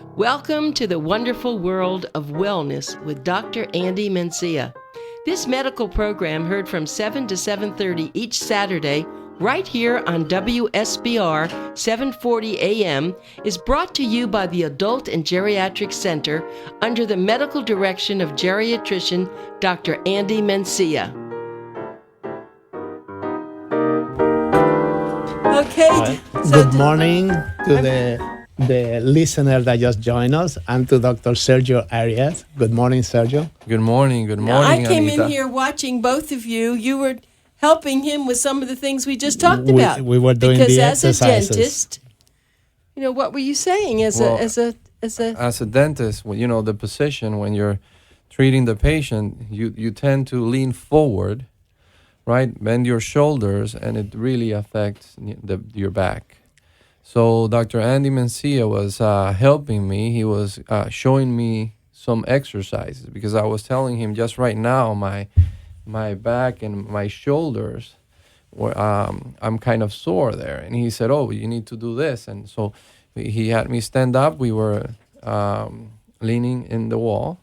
Welcome to the wonderful world of wellness with Dr. Andy Mencia. This medical program heard from 7 to 7:30 each Saturday right here on WSBR 740 AM is brought to you by the Adult and Geriatric Center under the medical direction of geriatrician Dr. Andy Mencia. Okay. Good morning to the listener that just joined us and to Dr. Sergio Arias. Good morning, Sergio. Good morning. Good morning, I came Anita. in here watching both of you. You were helping him with some of the things we just talked about. We were doing because the as exercises. a dentist, what were you saying as a dentist? The position when you're treating the patient, you tend to lean forward, right? Bend your shoulders, and it really affects your back. So Dr. Andy Mencia was helping me. He was showing me some exercises because I was telling him just right now my back and my shoulders I'm kind of sore there, and he said, "Oh, you need to do this." And so he had me stand up. We were leaning in the wall,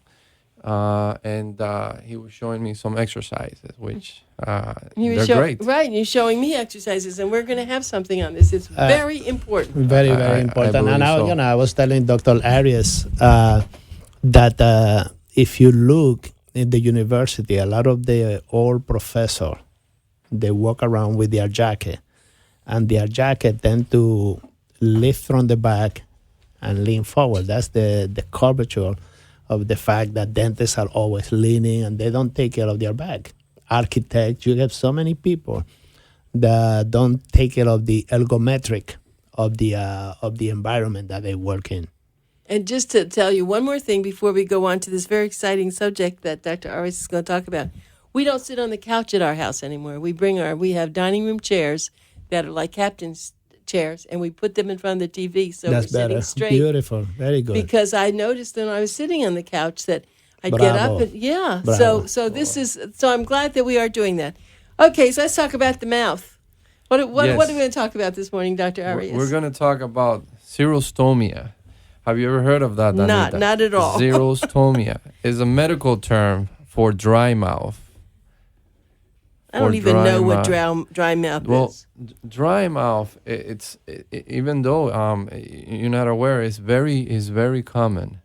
and he was showing me some exercises, which they're great. Right, and you're showing me exercises, and we're going to have something on this. It's very important. Very, very important. I and I was telling Dr. Arias that if you look in the university, a lot of the old professors, they walk around with their jacket, and their jacket tend to lift from the back and lean forward. That's the curvature of the fact that dentists are always leaning and they don't take care of their back. Architects, you have so many people that don't take care of the ergometric of the environment that they work in. And just to tell you one more thing before we go on to this very exciting subject that Dr. Arias is going to talk about. We don't sit on the couch at our house anymore. We have dining room chairs that are like captain's chairs, and we put them in front of the TV, so That's we're better. sitting straight. Beautiful, very good. Because I noticed when I was sitting on the couch that I'd Bravo. get up and Bravo. So I'm glad that we are doing that. Okay, so let's talk about the mouth. What are we going to talk about this morning, Dr. Arias? We're going to talk about xerostomia. Have you ever heard of that, Anita? Not at all. Xerostomia is a medical term for dry mouth. I don't even know what dry mouth is. Dry mouth, even though you're not aware, is very common.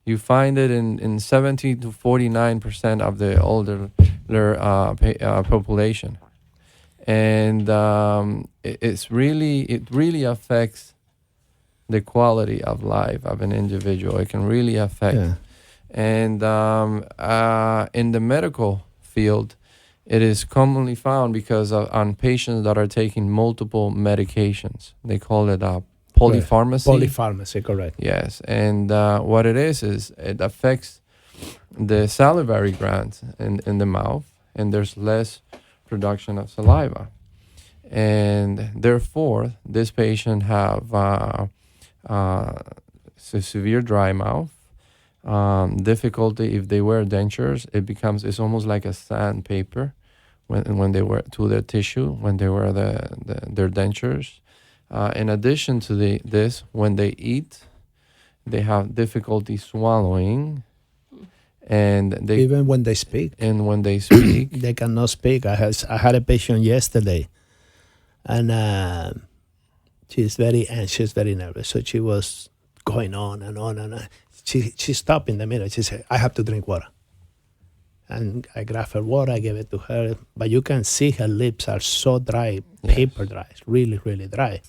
You find it in 70 to 49% of the older population, and it really affects the quality of life of an individual. It can really affect. Yeah. And in the medical field, it is commonly found because on patients that are taking multiple medications. They call it polypharmacy. Polypharmacy, correct. Yes, and what it is it affects the salivary glands in the mouth, and there's less production of saliva. And therefore, this patient have severe dry mouth, difficulty if they wear dentures. It's almost like a sandpaper when they wear to their tissue when they wear their dentures. In addition to this, when they eat, they have difficulty swallowing, and even when they speak. And when they speak, they cannot speak. I had a patient yesterday, and she's very anxious, very nervous. So she was going on and on and on. She stopped in the middle. She said, "I have to drink water." And I grabbed her water, I gave it to her. But you can see her lips are so dry, paper dry, really, really dry.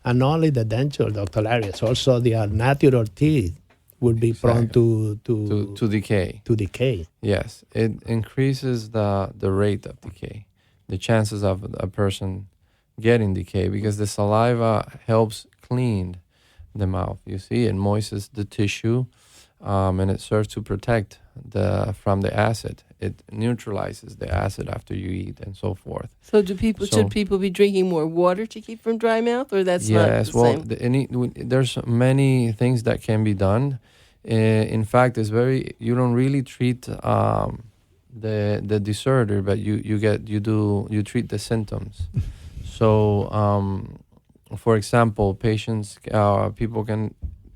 And not only the denture, Dr. Arias, also the natural teeth will be prone to decay. To decay. Yes, it increases the rate of decay, the chances of a person getting decay, because the saliva helps clean the mouth. You see, it moistens the tissue, and it serves to protect from the acid. It neutralizes the acid after you eat and so forth. So should people be drinking more water to keep from dry mouth, or that's not the same? There's many things that can be done. In fact, you don't really treat the disorder, but you treat the symptoms. So, for example, people can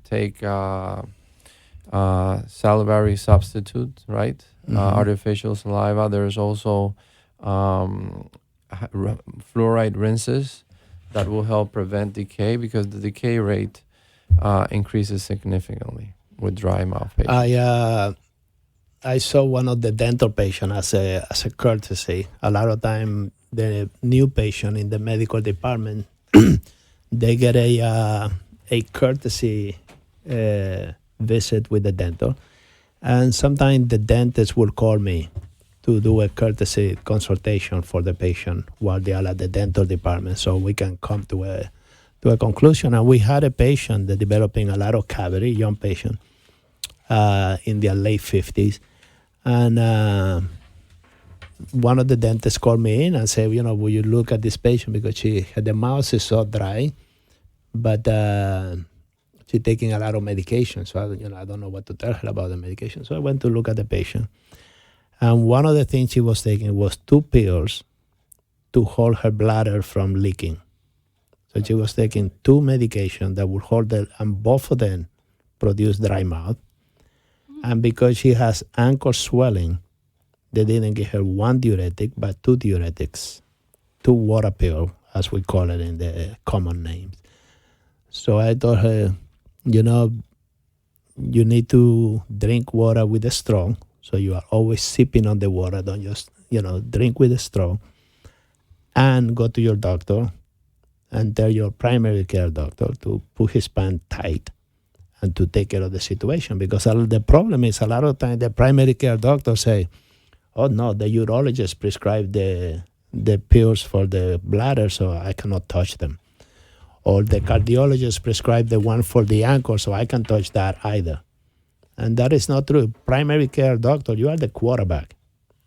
take salivary substitute, right? Artificial saliva. There's also fluoride rinses that will help prevent decay, because the decay rate increases significantly with dry mouth patients. I saw one of the dental patients as a courtesy. A lot of time, the new patient in the medical department, they get a courtesy visit with the dental, and sometimes the dentist will call me to do a courtesy consultation for the patient while they are at the dental department, so we can come to a conclusion. And we had a patient that developing a lot of cavity, young patient, in their late 50s. And one of the dentists called me in and said, will you look at this patient, because the mouth is so dry, but she's taking a lot of medication. So, I don't know what to tell her about the medication. So I went to look at the patient. And one of the things she was taking was 2 pills to hold her bladder from leaking. So she was taking 2 medications that would hold it, and both of them produce dry mouth. And because she has ankle swelling, they didn't give her 1 diuretic, but 2 diuretics, 2 water pills, as we call it in the common names. So I told her, you need to drink water with a straw. So you are always sipping on the water. Don't just, drink with a straw. And go to your doctor and tell your primary care doctor to put his pants tight and to take care of the situation. Because the problem is, a lot of times the primary care doctor say, oh no, the urologist prescribed the pills for the bladder, so I cannot touch them. Or the cardiologist prescribed the one for the ankle, so I can't touch that either. And that is not true. Primary care doctor, you are the quarterback.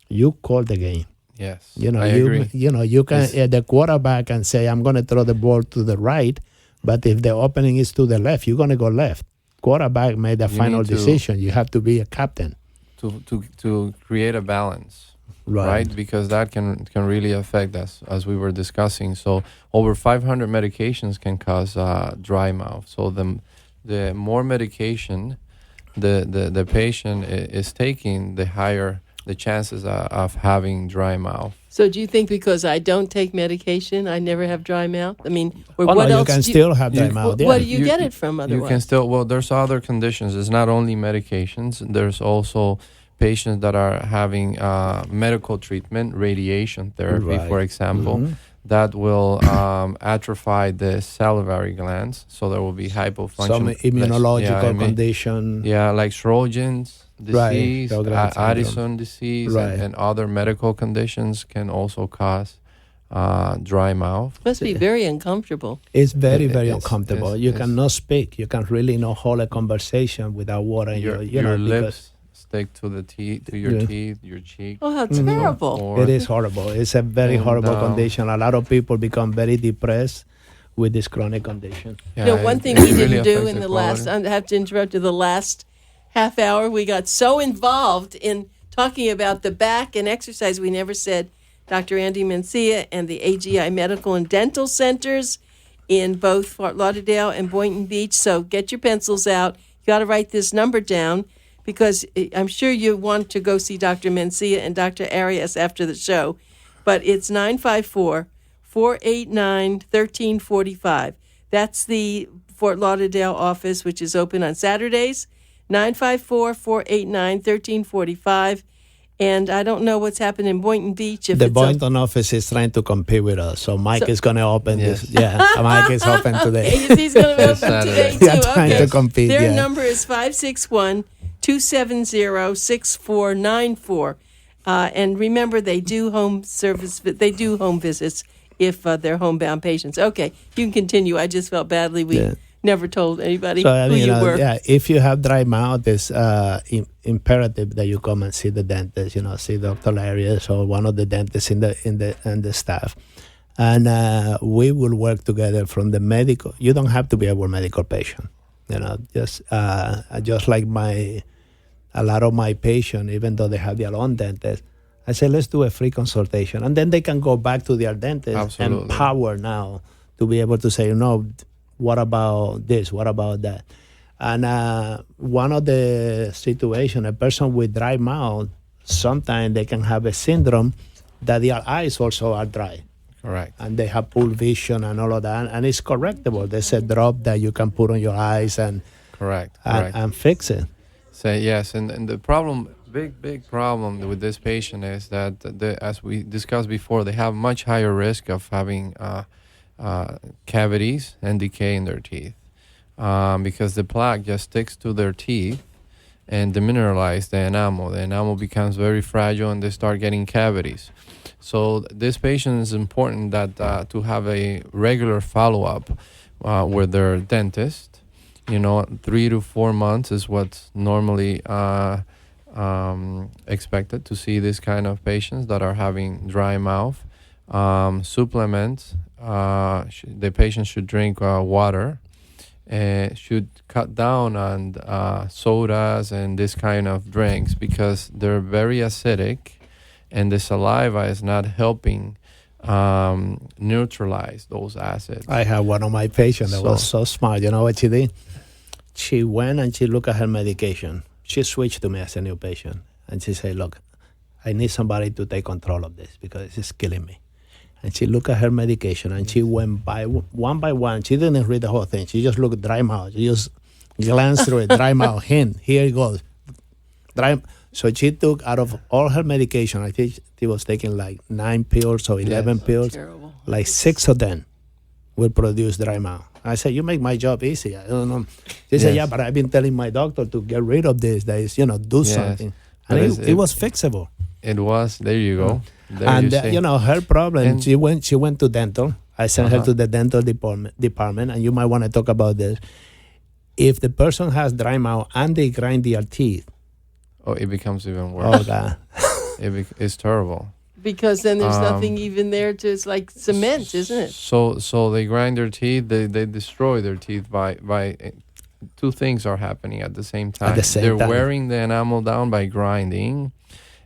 You call the game. Yes, I agree. You can the quarterback and say, I'm going to throw the ball to the right, but if the opening is to the left, you're going to go left. Quarterback made the final decision. You have to be a captain. To create a balance, right? Because that can really affect us, as we were discussing. So over 500 medications can cause dry mouth. So the more medication the patient is taking, the higher the chances of having dry mouth. So do you think because I don't take medication, I never have dry mouth? I mean, what no, else? You can still have dry mouth. What do you get it from otherwise? You can still, there's other conditions. It's not only medications. There's also patients that are having medical treatment, radiation therapy, for example, that will atrophy the salivary glands. So there will be hypofunction. Some immunological condition. Yeah, like Sjögren's disease, Addison disease, and other medical conditions can also cause dry mouth. Must be very uncomfortable. It's very uncomfortable. You cannot speak. You can't really hold a conversation without water in your lips. Stick to the teeth, to your teeth, your cheek. Oh, how terrible! It is horrible. It's a very horrible condition. A lot of people become very depressed with this chronic condition. Yeah, one thing we didn't do in the last, I have to interrupt you, the last half hour, we got so involved in talking about the back and exercise, we never said Dr. Andy Mencia and the AGI Medical and Dental Centers in both Fort Lauderdale and Boynton Beach. So get your pencils out. You got to write this number down, because I'm sure you want to go see Dr. Mencia and Dr. Arias after the show. But it's 954-489-1345. That's the Fort Lauderdale office, which is open on Saturdays, 954-489-1345. And I don't know what's happened in Boynton Beach. The Boynton office is trying to compete with us, so Mike is going to open this. Yeah, Mike is open today. He's going to open today, too. Yeah, trying to compete. Their number is 561-270-6494. And remember, they do home service. They do home visits if they're homebound patients. Okay, you can continue. I just felt badly. We never told anybody who you were. Yeah, if you have dry mouth, it's imperative that you come and see the dentist. See Dr. Arias or one of the dentists in the staff, and we will work together from the medical. You don't have to be our medical patient. Just like a lot of my patients, even though they have their own dentist, I say, let's do a free consultation. And then they can go back to their dentist empowered now to be able to say, what about this? What about that? And one of the situation, a person with dry mouth, sometimes they can have a syndrome that their eyes also are dry. Correct. And they have poor vision and all of that. And it's correctable. There's a drop that you can put on your eyes and Correct. and fix it. So yes, and the problem, big problem with this patient is that as we discussed before, they have much higher risk of having cavities and decay in their teeth because the plaque just sticks to their teeth and demineralize the enamel. The enamel becomes very fragile and they start getting cavities. So this patient is important that to have a regular follow-up with their dentist. 3 to 4 months is what's normally expected to see this kind of patients that are having dry mouth. Supplements, the patient should drink water, should cut down on sodas and this kind of drinks because they're very acidic and the saliva is not helping neutralize those acids. I have one of my patients that was so smart. You know what she did? She went and she looked at her medication. She switched to me as a new patient. And she said, look, I need somebody to take control of this because it's killing me. And she looked at her medication and she went by one. She didn't read the whole thing. She just looked at dry mouth. She just glanced through it. Dry mouth, hint, here it goes. So she took out of all her medication, I think she was taking like 9 pills or 11 pills. Terrible. Like 6 of them will produce dry mouth. I said, you make my job easy. I don't know. She said, yeah, but I've been telling my doctor to get rid of this. That is, do something. And it was fixable. It was. There you go. There and you her problem. She went to dental. I sent her to the dental department. And you might want to talk about this. If the person has dry mouth and they grind their teeth, it becomes even worse. Oh God, it's terrible. Because then there's nothing even there to, it's like cement, isn't it? So they grind their teeth, they destroy their teeth by two things are happening at the same time. They're wearing the enamel down by grinding,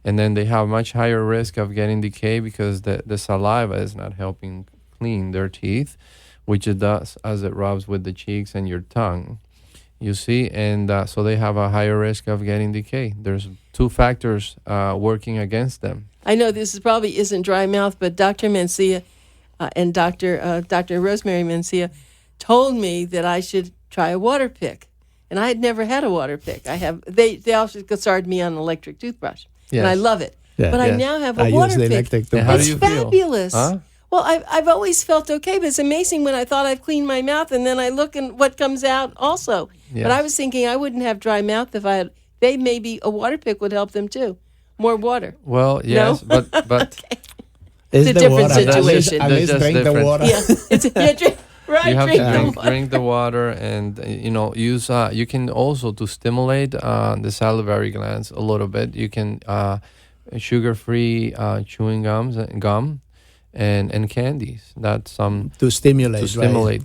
and then they have much higher risk of getting decay because the saliva is not helping clean their teeth, which it does as it rubs with the cheeks and your tongue. You see, and so they have a higher risk of getting decay. There's 2 factors working against them. I know this probably isn't dry mouth, but Dr. Mencia and Dr. Rosemary Mencia told me that I should try a water pick, and I had never had a water pick. They also started me on an electric toothbrush, and I love it. Yeah, but I now have a water pick. How do you feel? Fabulous. Huh? Well, I've always felt okay, but it's amazing when I thought I've cleaned my mouth, and then I look and what comes out also. Yes. But I was thinking I wouldn't have dry mouth if I had. Maybe a water pick would help them too. More water. Well, yes, no? but okay. It's a different situation. At least drink the water. Yeah, drink the water, and use. You can also to stimulate the salivary glands a little bit. You can sugar-free chewing gum. And candies. That's some to stimulate right?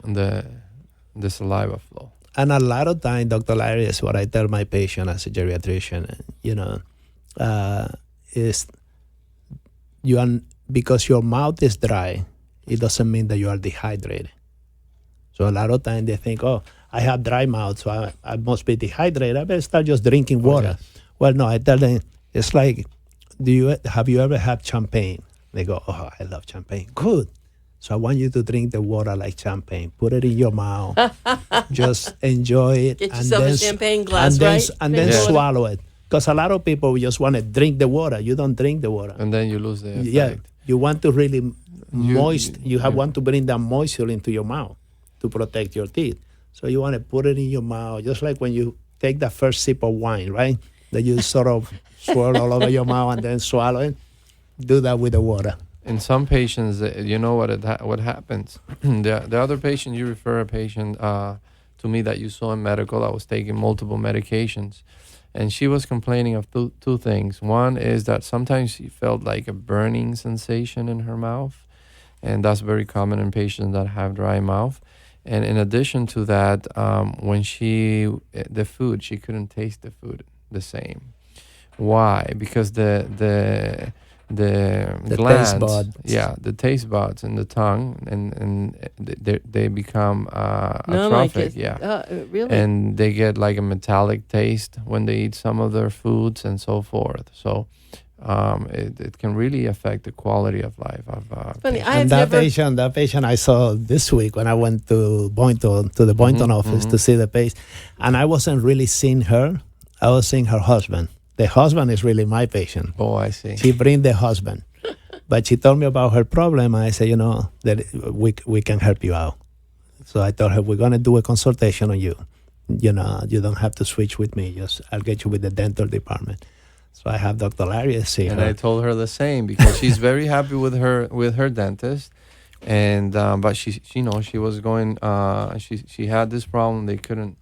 the saliva flow. And a lot of time, Dr. Arias, what I tell my patient as a geriatrician, is because your mouth is dry, it doesn't mean that you are dehydrated. So a lot of time they think, I have dry mouth, so I must be dehydrated. I better start just drinking water. Yes. Well, no, I tell them it's like, have you ever had champagne? They go, I love champagne. Good. So I want you to drink the water like champagne. Put it in your mouth. Just enjoy it. Get yourself a champagne glass, right? And then swallow it. Because a lot of people just want to drink the water. You don't drink the water. And then you lose the effect. Yeah. You want to really want to bring that moisture into your mouth to protect your teeth. So you want to put it in your mouth, just like when you take the first sip of wine, right? That you sort of swirl all over your mouth and then swallow it. Do that with the water. In some patients, you know what happens. The other patient, you refer a patient to me that you saw in medical. I was taking multiple medications, and she was complaining of two things. One is that sometimes she felt like a burning sensation in her mouth, and that's very common in patients that have dry mouth. And in addition to that, when she couldn't taste the food the same. Why? Because the The glands, taste buds. the taste buds in the tongue, and they become No, my atrophic. kids. Really? And they get like a metallic taste when they eat some of their foods and so forth. So it can really affect the quality of life of Funny, patients. I have And that never. patient I saw this week when I went to the Boynton office to see the patient, and I wasn't really seeing her. I was seeing her husband. The husband is really my patient. Oh, I see. She bring the husband, but she told me about her problem. And I said, that we can help you out. So I told her, we're gonna do a consultation on you. You don't have to switch with me. Just I'll get you with the dental department. So I have Dr. Arias see And her. I told her the same because she's very happy with her dentist, and but she was going. She had this problem. They couldn't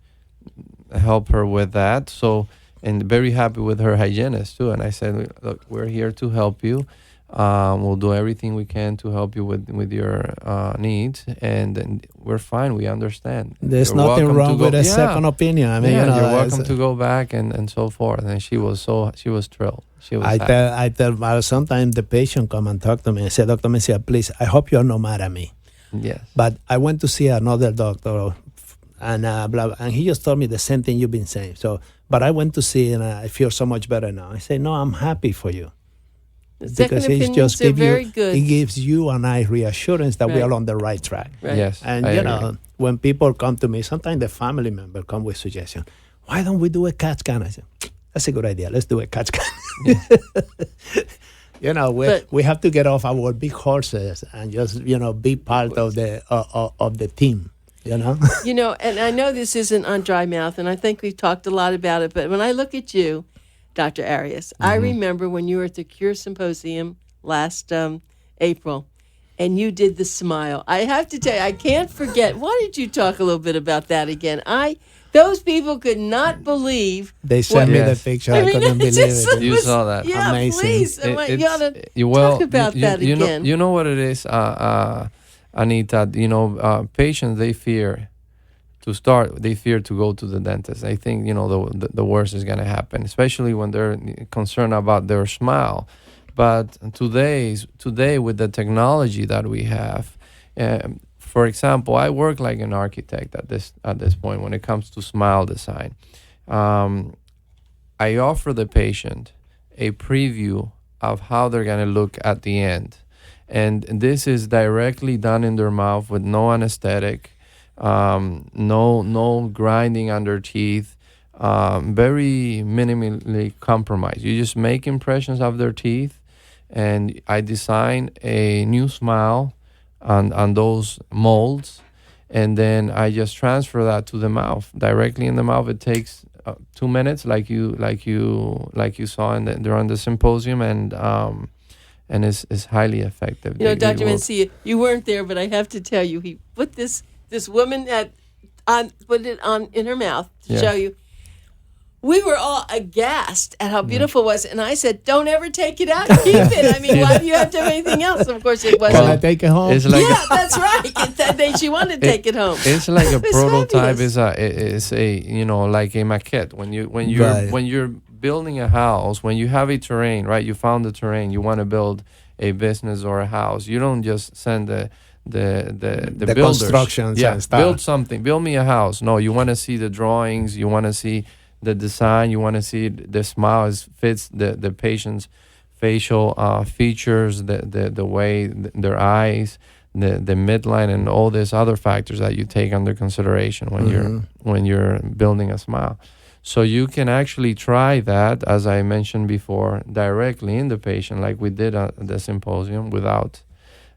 help her with that. So. And very happy with her hygienist too. And I said, look, we're here to help you. We'll do everything we can to help you with your needs, and we're fine. We understand. There's You're nothing welcome wrong to go- with a Yeah. second opinion. I mean, Yeah, you're it's- welcome to go back and so forth. And she was thrilled. She was happy. I tell sometimes the patient come and talk to me and say, Dr. Mencia, please, I hope you're not mad at me. Yes. But I went to see another doctor, and blah, and he just told me the same thing you've been saying. So, but I went to see, and I feel so much better now. I say, no, I'm happy for you. The second Because he's opinions just are give very you, good. it gives you and I reassurance that we Right. are on the right track. Right. Yes. And I agree. when people come to me, sometimes the family member come with suggestion. Why don't we do a CAT scan? I say, that's a good idea. Let's do a CAT scan. We have to get off our big horses and just be part of the team. And I know this isn't on dry mouth, and I think we've talked a lot about it, but when I look at you, Dr. Arias, I remember when you were at the Cure Symposium last April, and you did the smile. I have to tell you, I can't forget. Why did you talk a little bit about that again? Those people could not believe. They sent me the Yes. picture. I couldn't believe it. You saw that. Yeah, Amazing. please. You ought to talk about that again. You know what it is, Anita. Patients, they fear to go to the dentist. They think the worst is going to happen, especially when they're concerned about their smile. But today with the technology that we have, for example, I work like an architect at this point when it comes to smile design. I offer the patient a preview of how they're going to look at the end. And this is directly done in their mouth with no anesthetic, no grinding under teeth, very minimally compromised. You just make impressions of their teeth, and I design a new smile on those molds, and then I just transfer that to the mouth, directly in the mouth. It takes 2 minutes, like you saw during the symposium, and is highly effective. Dr. Mencia, you weren't there, but I have to tell you, he put this woman put it on in her mouth to show you. We were all aghast at how beautiful it was, and I said, "Don't ever take it out. Keep it. I mean, why do you have to have anything else?" Of course, it wasn't. Can I take it home? It's like That's right. She wanted to take it home. It's like a It's prototype. fabulous. Is a like a maquette. When Right. you're building a house, when you have a terrain, right? You found the terrain. You want to build a business or a house. You don't just send the builders. constructions Yeah, and stuff. build something. Build me a house. No, you want to see the drawings. You want to see the design. You want to see the smile fits the patient's facial features, the way their eyes, the midline, and all these other factors that you take under consideration when you're building a smile. So you can actually try that, as I mentioned before, directly in the patient, like we did at the symposium, without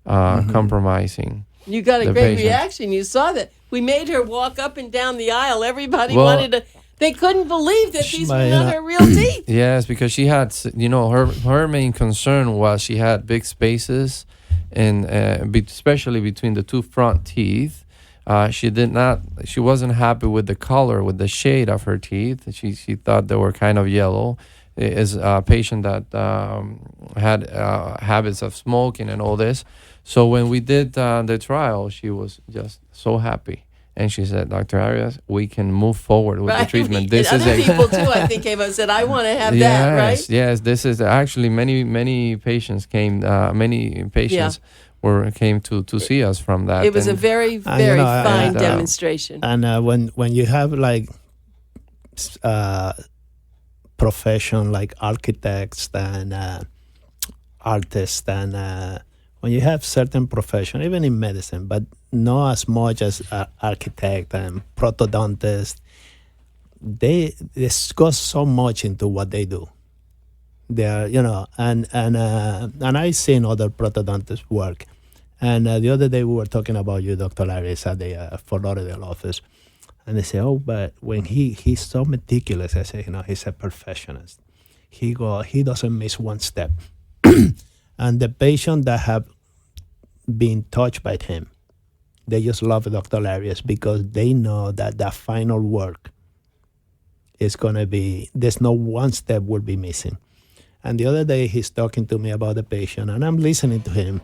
compromising. You got a the great patient. reaction. You saw that. We made her walk up and down the aisle. Everybody Well, wanted to. They couldn't believe that these were Smile. not her real teeth. Yes, because she had, her main concern was she had big spaces, and especially between the two front teeth. She wasn't happy with the color, with the shade of her teeth. She thought they were kind of yellow. Is a patient that had habits of smoking and all this. So when we did the trial, she was just so happy. And she said, Dr. Arias, we can move forward with the treatment. This and is other people too, I think, came up and said, I want to have that, right? Yes, this is actually many patients came, came to see us from that. It was a very, very fine demonstration. And when you have like profession like architects and artists and when you have certain profession, even in medicine, but not as much as architect and prosthodontist, they go so much into what they do. They are, and I've seen other prosthodontists work. And the other day we were talking about you, Dr. Arias, at the Fort Lauderdale office. And they say, oh, but when he's so meticulous, I say, he's a perfectionist. He doesn't miss one step. And the patient that have been touched by him, they just love Dr. Arias because they know that that final work is going to be, there's no one step will be missing. And the other day he's talking to me about the patient, and I'm listening to him.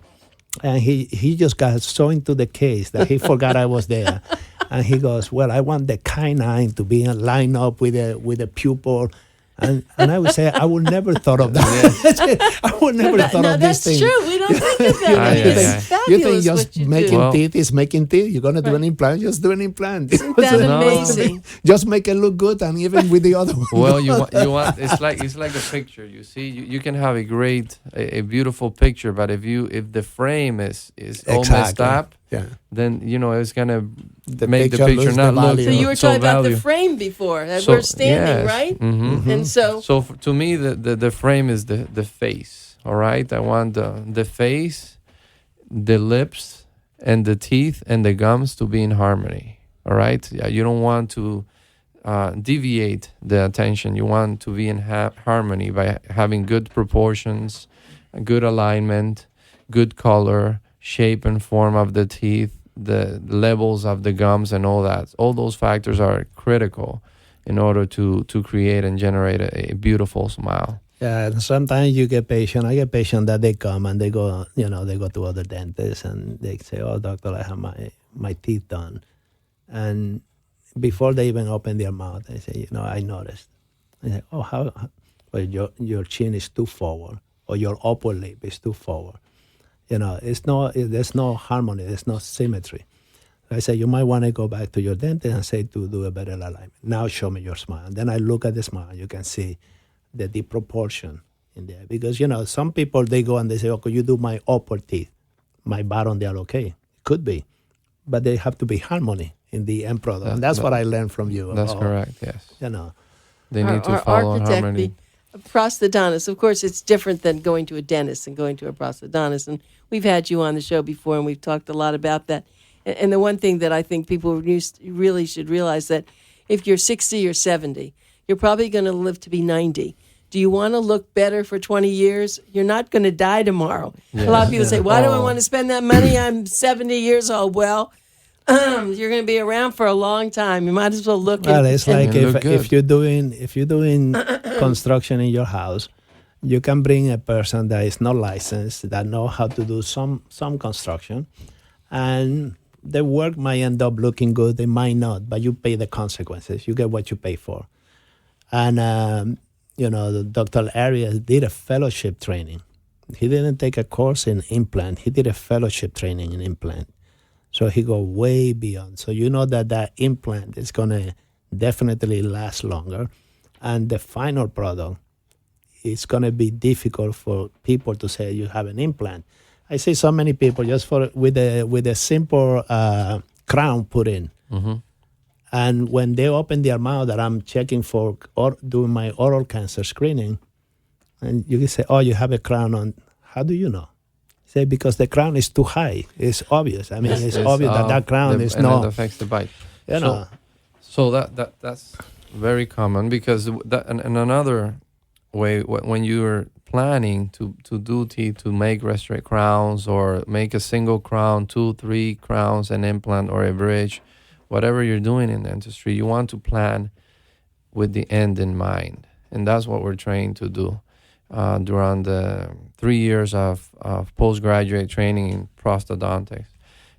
And he just got so into the case that he forgot I was there. And he goes, well, I want the canine to be in line up with a pupil. And I would say, I would never thought of that. I would never thought of this thing. That's true. We don't think of that. It's fabulous. You think just making teeth is making teeth? You're going to do an implant? Just do an implant. Isn't that amazing? Just make it look good, and even with the other one. Well, you want it's like a picture. You see, you can have a beautiful picture, but if the frame is all messed up, then it's gonna make the picture not look. So you were talking about the frame before that we're standing, right? Mm-hmm. And so to me, the frame is the face. All right, I want the face, the lips, and the teeth and the gums to be in harmony. All right, you don't want to deviate the attention. You want to be in harmony by having good proportions, good alignment, good color, shape and form of the teeth, the levels of the gums, and all that. All those factors are critical in order to create and generate a beautiful smile. Yeah, and sometimes I get patients that they come and they go, they go to other dentists and they say, oh, doctor, I have my teeth done. And before they even open their mouth, they say, I noticed. I say, oh, how? Well, your chin is too forward, or your upper lip is too forward. There's no harmony, there's no symmetry. I say, you might want to go back to your dentist and say to do a better alignment. Now show me your smile. And then I look at the smile, you can see the disproportion in there. Because, some people, they go and they say, okay, you do my upper teeth, my bottom, they are okay. Could be. But they have to be harmony in the end product. And that's what I learned from you. That's correct, yes. They need to follow harmony. Prosthodontist, of course, it's different than going to a dentist and going to a prosthodontist. And we've had you on the show before, and we've talked a lot about that. And the one thing that I think people really should realize that if you're 60 or 70, you're probably going to live to be 90. Do you want to look better for 20 years? You're not going to die tomorrow. Yes. A lot of people say, why do I want to spend that money? I'm 70 years old. Well, you're going to be around for a long time. You might as well look. Well, it's like if you're doing construction in your house, you can bring a person that is not licensed, that know how to do some construction, and the work might end up looking good. They might not, but you pay the consequences. You get what you pay for. And Dr. Arias did a fellowship training. He didn't take a course in implant. He did a fellowship training in implant. So he go way beyond. So that implant is going to definitely last longer. And the final product is going to be difficult for people to say you have an implant. I see so many people just with a simple crown put in. Mm-hmm. And when they open their mouth that I'm checking for or doing my oral cancer screening, and you can say, oh, you have a crown on. How do you know? Say, because the crown is too high. It's obvious. I mean, it's obvious that crown is not. And it affects the bite. So that's very common because and another way, when you're planning to do teeth, to make restorative crowns or make a single crown, 2, 3 crowns, an implant or a bridge, whatever you're doing in dentistry, you want to plan with the end in mind. And that's what we're trained to do during the 3 years of postgraduate training in prosthodontics.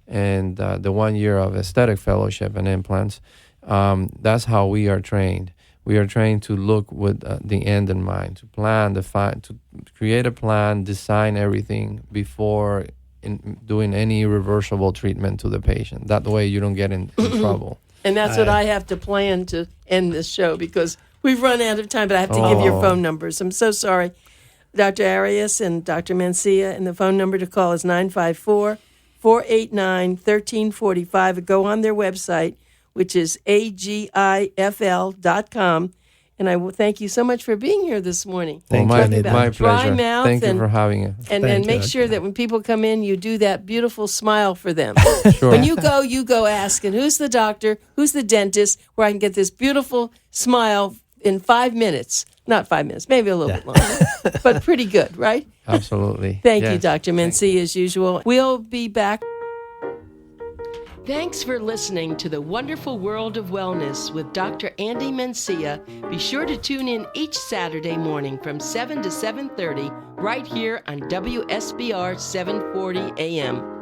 and the 1 year of aesthetic fellowship and implants. That's how we are trained. We are trained to look with the end in mind, to plan, to create a plan, design everything before doing any reversible treatment to the patient. That way you don't get in trouble. And that's what I have to plan to end this show, because we've run out of time, but I have to give your phone numbers. I'm so sorry. Dr. Arias and Dr. Mencia, and the phone number to call is 954-489-1345. Go on their website, which is agifl.com. And I will thank you so much for being here this morning. Thank you. My pleasure. Mouth Thank you for having us. And make sure that when people come in, you do that beautiful smile for them. Sure. When you go asking, who's the doctor, who's the dentist, where I can get this beautiful smile in 5 minutes. Not 5 minutes, maybe a little bit longer, but pretty good, right? Absolutely. Thank you, Dr. Mencia, as usual. We'll be back. Thanks for listening to The Wonderful World of Wellness with Dr. Andy Mencia. Be sure to tune in each Saturday morning from 7 to 7:30 right here on WSBR 740 AM.